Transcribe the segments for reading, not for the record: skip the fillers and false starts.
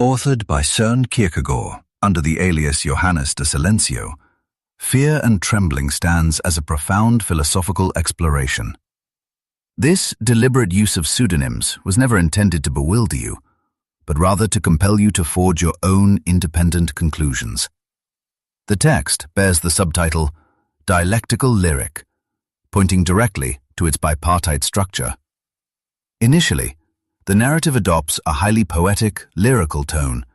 Authored by Søren Kierkegaard under the alias Johannes de Silencio, Fear and Trembling stands as a profound philosophical exploration. This deliberate use of pseudonyms was never intended to bewilder you, but rather to compel you to forge your own independent conclusions. The text bears the subtitle Dialectical Lyric, pointing directly to its bipartite structure. Initially, the narrative adopts a highly poetic, lyrical tone,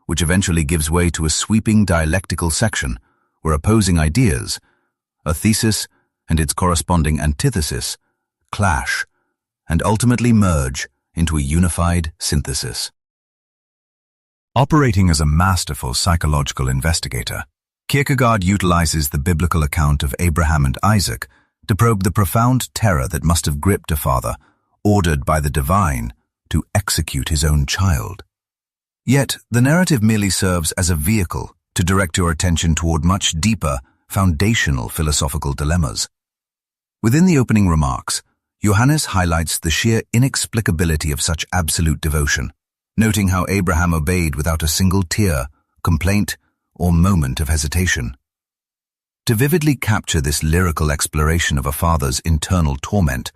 which eventually gives way to a sweeping dialectical section where opposing ideas, a thesis and its corresponding antithesis, clash and ultimately merge into a unified synthesis. Operating as a masterful psychological investigator, Kierkegaard utilizes the biblical account of Abraham and Isaac to probe the profound terror that must have gripped a father, ordered by the divine, to execute his own child. Yet, the narrative merely serves as a vehicle to direct your attention toward much deeper, foundational philosophical dilemmas. Within the opening remarks, Johannes highlights the sheer inexplicability of such absolute devotion, noting how Abraham obeyed without a single tear, complaint, or moment of hesitation. To vividly capture this lyrical exploration of a father's internal torment,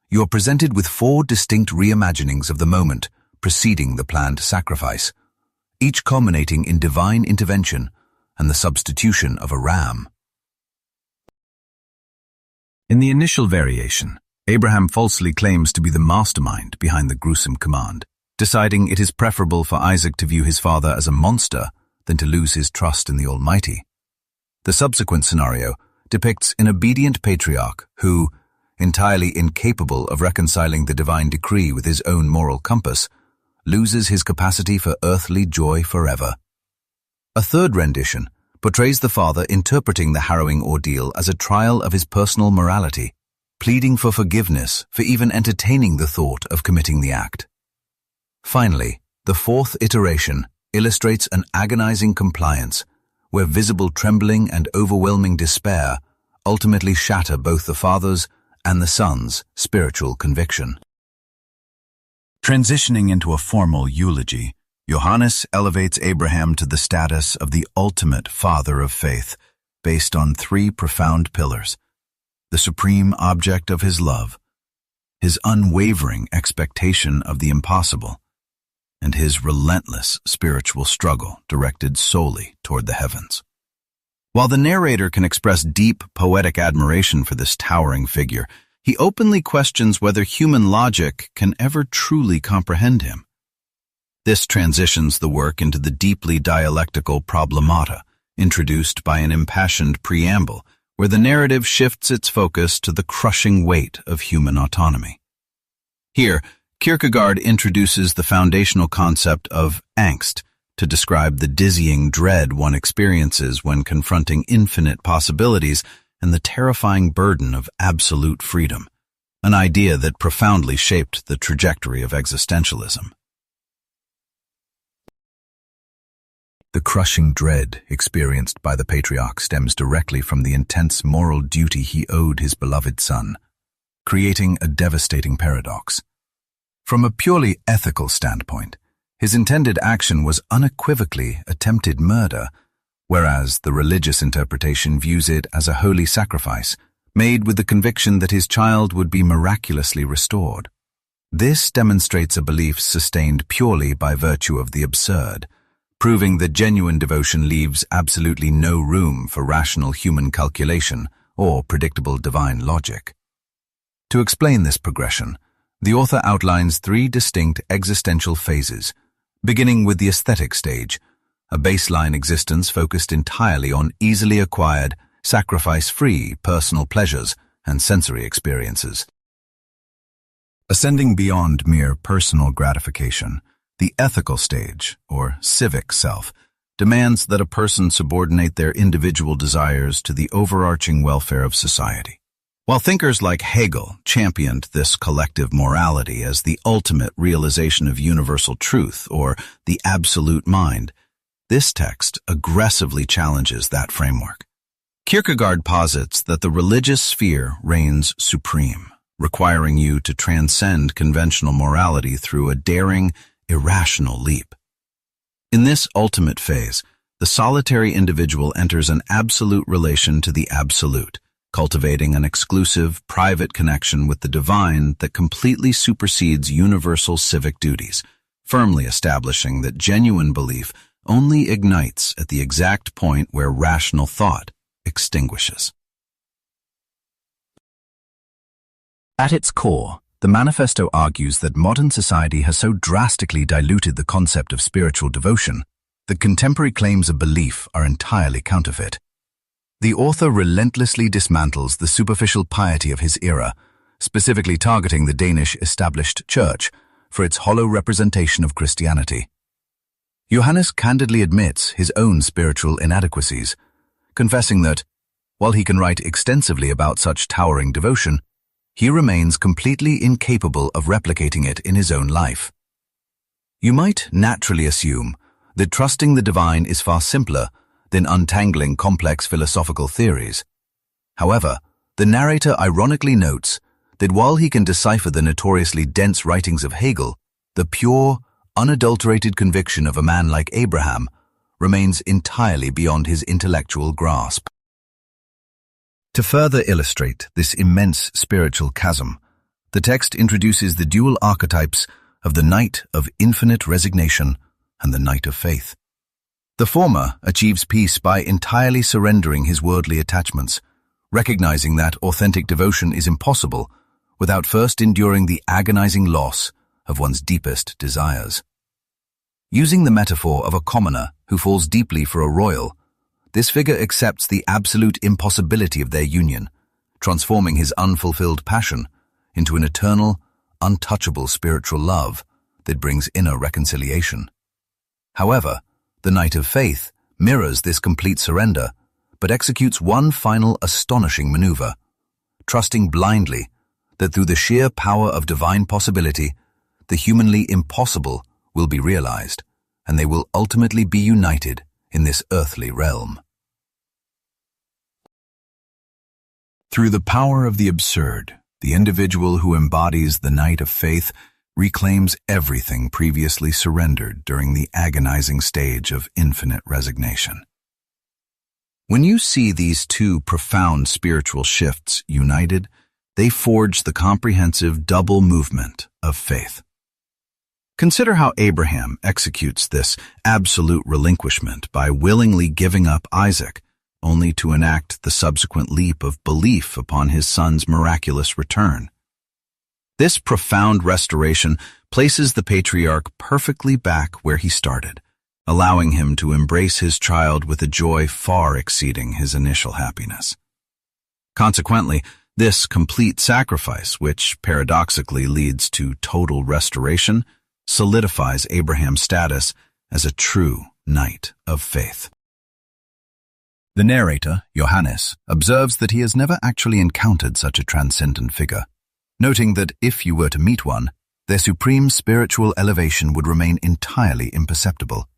you are presented with 4 distinct reimaginings of the moment preceding the planned sacrifice, each culminating in divine intervention and the substitution of a ram. In the initial variation, Abraham falsely claims to be the mastermind behind the gruesome command, deciding it is preferable for Isaac to view his father as a monster than to lose his trust in the Almighty. The subsequent scenario depicts an obedient patriarch who, entirely incapable of reconciling the divine decree with his own moral compass, loses his capacity for earthly joy forever. A third rendition portrays the father interpreting the harrowing ordeal as a trial of his personal morality, pleading for forgiveness for even entertaining the thought of committing the act. Finally, the 4th iteration illustrates an agonizing compliance, where visible trembling and overwhelming despair ultimately shatter both the father's and the son's spiritual conviction. Transitioning into a formal eulogy, Johannes elevates Abraham to the status of the ultimate father of faith, based on 3 profound pillars: the supreme object of his love, his unwavering expectation of the impossible, and his relentless spiritual struggle directed solely toward the heavens. While the narrator can express deep poetic admiration for this towering figure, he openly questions whether human logic can ever truly comprehend him. This transitions the work into the deeply dialectical problemata, introduced by an impassioned preamble, where the narrative shifts its focus to the crushing weight of human autonomy. Here, Kierkegaard introduces the foundational concept of angst to describe the dizzying dread one experiences when confronting infinite possibilities and the terrifying burden of absolute freedom, an idea that profoundly shaped the trajectory of existentialism. The crushing dread experienced by the patriarch stems directly from the intense moral duty he owed his beloved son, creating a devastating paradox. From a purely ethical standpoint, his intended action was unequivocally attempted murder, whereas the religious interpretation views it as a holy sacrifice, made with the conviction that his child would be miraculously restored. This demonstrates a belief sustained purely by virtue of the absurd, proving that genuine devotion leaves absolutely no room for rational human calculation or predictable divine logic. To explain this progression, the author outlines 3 distinct existential phases, beginning with the aesthetic stage, a baseline existence focused entirely on easily acquired, sacrifice-free personal pleasures and sensory experiences. Ascending beyond mere personal gratification, the ethical stage, or civic self, demands that a person subordinate their individual desires to the overarching welfare of society. While thinkers like Hegel championed this collective morality as the ultimate realization of universal truth, or the absolute mind, this text aggressively challenges that framework. Kierkegaard posits that the religious sphere reigns supreme, requiring you to transcend conventional morality through a daring, irrational leap. In this ultimate phase, the solitary individual enters an absolute relation to the absolute, cultivating an exclusive, private connection with the divine that completely supersedes universal civic duties, firmly establishing that genuine belief only ignites at the exact point where rational thought extinguishes. At its core, the manifesto argues that modern society has so drastically diluted the concept of spiritual devotion that contemporary claims of belief are entirely counterfeit. The author relentlessly dismantles the superficial piety of his era, specifically targeting the Danish established church for its hollow representation of Christianity. Johannes candidly admits his own spiritual inadequacies, confessing that, while he can write extensively about such towering devotion, he remains completely incapable of replicating it in his own life. You might naturally assume that trusting the divine is far simpler than untangling complex philosophical theories. However, the narrator ironically notes that while he can decipher the notoriously dense writings of Hegel, the pure, unadulterated conviction of a man like Abraham remains entirely beyond his intellectual grasp. To further illustrate this immense spiritual chasm, the text introduces the dual archetypes of the Knight of Infinite Resignation and the Knight of Faith. The former achieves peace by entirely surrendering his worldly attachments, recognizing that authentic devotion is impossible without first enduring the agonizing loss of one's deepest desires. Using the metaphor of a commoner who falls deeply for a royal, this figure accepts the absolute impossibility of their union, transforming his unfulfilled passion into an eternal, untouchable spiritual love that brings inner reconciliation. However, the Knight of Faith mirrors this complete surrender, but executes one final astonishing maneuver, trusting blindly that through the sheer power of divine possibility, the humanly impossible will be realized, and they will ultimately be united in this earthly realm. Through the power of the absurd, the individual who embodies the Knight of Faith reclaims everything previously surrendered during the agonizing stage of infinite resignation. When you see these two profound spiritual shifts united, they forge the comprehensive double movement of faith. Consider how Abraham executes this absolute relinquishment by willingly giving up Isaac, only to enact the subsequent leap of belief upon his son's miraculous return. This profound restoration places the patriarch perfectly back where he started, allowing him to embrace his child with a joy far exceeding his initial happiness. Consequently, this complete sacrifice, which paradoxically leads to total restoration, solidifies Abraham's status as a true knight of faith. The narrator, Johannes, observes that he has never actually encountered such a transcendent figure, noting that if you were to meet one, their supreme spiritual elevation would remain entirely imperceptible.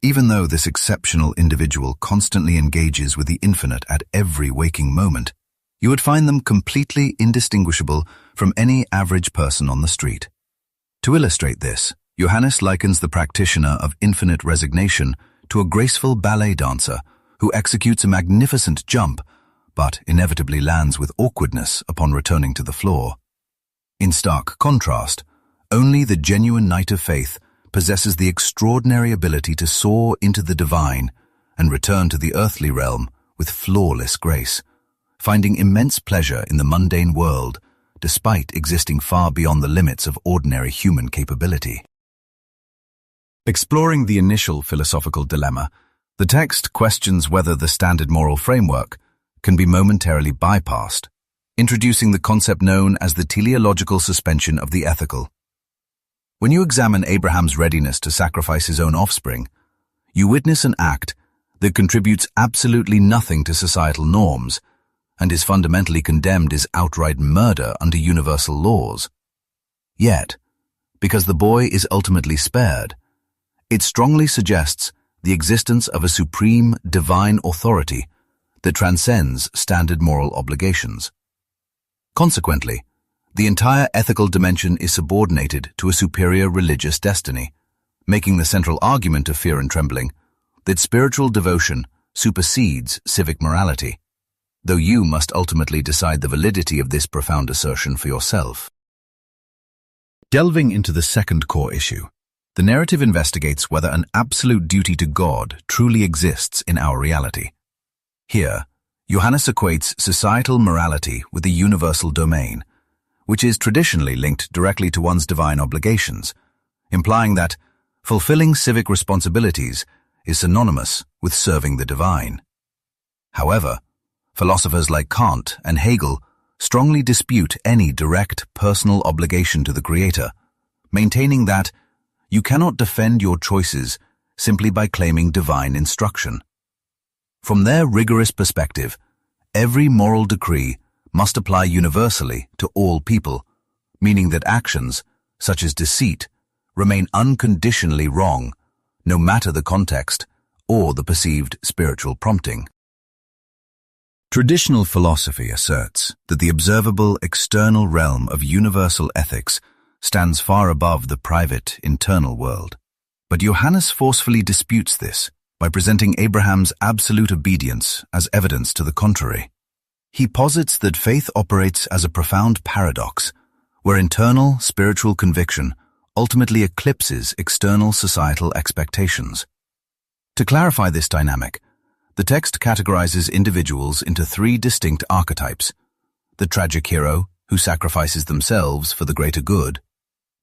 Even though this exceptional individual constantly engages with the infinite at every waking moment, you would find them completely indistinguishable from any average person on the street. To illustrate this, Johannes likens the practitioner of infinite resignation to a graceful ballet dancer who executes a magnificent jump, but inevitably lands with awkwardness upon returning to the floor. In stark contrast, only the genuine Knight of Faith possesses the extraordinary ability to soar into the divine and return to the earthly realm with flawless grace, finding immense pleasure in the mundane world despite existing far beyond the limits of ordinary human capability. Exploring the initial philosophical dilemma, the text questions whether the standard moral framework can be momentarily bypassed, introducing the concept known as the teleological suspension of the ethical. When you examine Abraham's readiness to sacrifice his own offspring, you witness an act that contributes absolutely nothing to societal norms and is fundamentally condemned as outright murder under universal laws. Yet, because the boy is ultimately spared, it strongly suggests the existence of a supreme divine authority that transcends standard moral obligations. Consequently, the entire ethical dimension is subordinated to a superior religious destiny, making the central argument of Fear and Trembling that spiritual devotion supersedes civic morality, though you must ultimately decide the validity of this profound assertion for yourself. Delving into the second core issue, the narrative investigates whether an absolute duty to God truly exists in our reality. Here, Johannes equates societal morality with the universal domain, which is traditionally linked directly to one's divine obligations, implying that fulfilling civic responsibilities is synonymous with serving the divine. However, philosophers like Kant and Hegel strongly dispute any direct personal obligation to the Creator, maintaining that you cannot defend your choices simply by claiming divine instruction. From their rigorous perspective, every moral decree must apply universally to all people, meaning that actions, such as deceit, remain unconditionally wrong, no matter the context or the perceived spiritual prompting. Traditional philosophy asserts that the observable external realm of universal ethics stands far above the private internal world. But Johannes forcefully disputes this by presenting Abraham's absolute obedience as evidence to the contrary. He posits that faith operates as a profound paradox, where internal spiritual conviction ultimately eclipses external societal expectations. To clarify this dynamic, the text categorizes individuals into three distinct archetypes: the tragic hero, who sacrifices themselves for the greater good;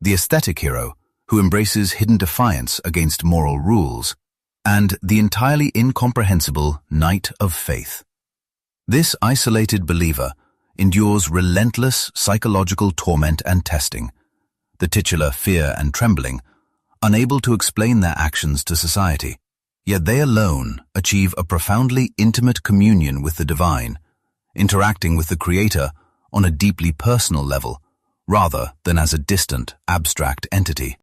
the aesthetic hero, who embraces hidden defiance against moral rules; and the entirely incomprehensible Knight of Faith. This isolated believer endures relentless psychological torment and testing, the titular Fear and Trembling, unable to explain their actions to society. Yet they alone achieve a profoundly intimate communion with the divine, interacting with the Creator on a deeply personal level, rather than as a distant, abstract entity.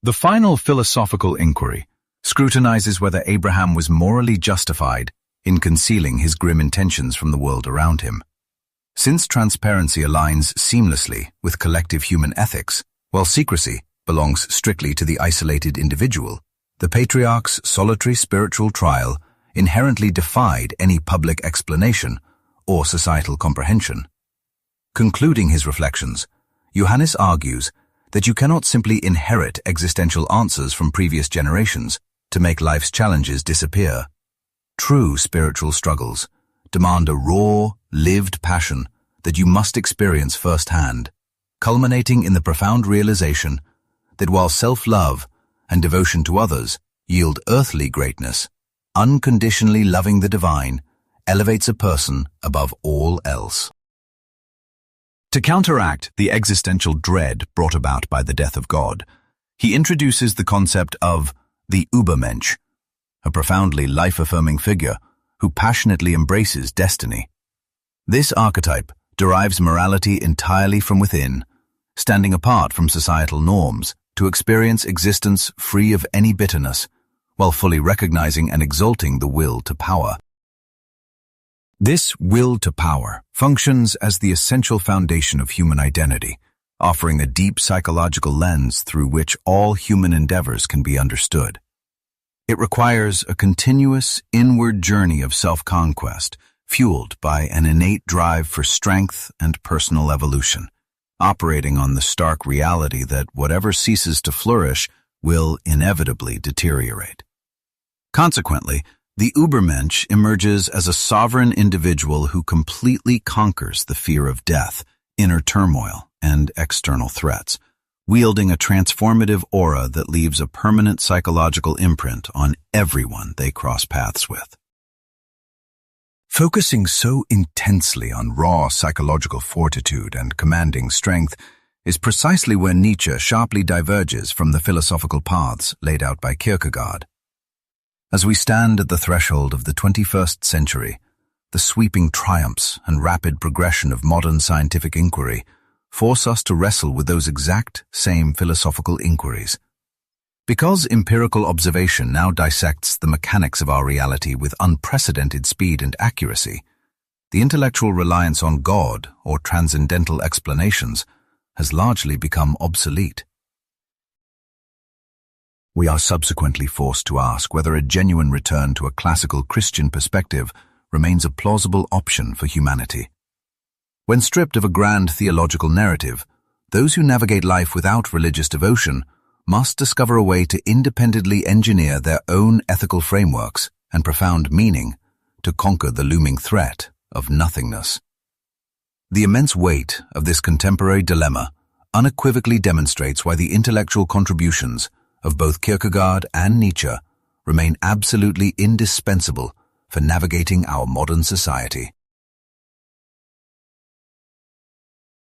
The final philosophical inquiry scrutinizes whether Abraham was morally justified in concealing his grim intentions from the world around him. Since transparency aligns seamlessly with collective human ethics, while secrecy belongs strictly to the isolated individual, the patriarch's solitary spiritual trial inherently defied any public explanation or societal comprehension. Concluding his reflections, Johannes argues that you cannot simply inherit existential answers from previous generations to make life's challenges disappear. True spiritual struggles demand a raw, lived passion that you must experience firsthand, culminating in the profound realization that while self-love and devotion to others yield earthly greatness, unconditionally loving the divine elevates a person above all else. To counteract the existential dread brought about by the death of God, he introduces the concept of the Übermensch, a profoundly life-affirming figure who passionately embraces destiny. This archetype derives morality entirely from within, standing apart from societal norms to experience existence free of any bitterness, while fully recognizing and exalting the will to power. This will to power functions as the essential foundation of human identity, offering a deep psychological lens through which all human endeavors can be understood. It requires a continuous inward journey of self-conquest, fueled by an innate drive for strength and personal evolution, operating on the stark reality that whatever ceases to flourish will inevitably deteriorate. Consequently, the Übermensch emerges as a sovereign individual who completely conquers the fear of death, inner turmoil, and external threats, wielding a transformative aura that leaves a permanent psychological imprint on everyone they cross paths with. Focusing so intensely on raw psychological fortitude and commanding strength is precisely where Nietzsche sharply diverges from the philosophical paths laid out by Kierkegaard. As we stand at the threshold of the 21st century, the sweeping triumphs and rapid progression of modern scientific inquiry force us to wrestle with those exact same philosophical inquiries. Because empirical observation now dissects the mechanics of our reality with unprecedented speed and accuracy, the intellectual reliance on God or transcendental explanations has largely become obsolete. We are subsequently forced to ask whether a genuine return to a classical Christian perspective remains a plausible option for humanity. When stripped of a grand theological narrative, those who navigate life without religious devotion must discover a way to independently engineer their own ethical frameworks and profound meaning to conquer the looming threat of nothingness. The immense weight of this contemporary dilemma unequivocally demonstrates why the intellectual contributions of both Kierkegaard and Nietzsche remain absolutely indispensable for navigating our modern society.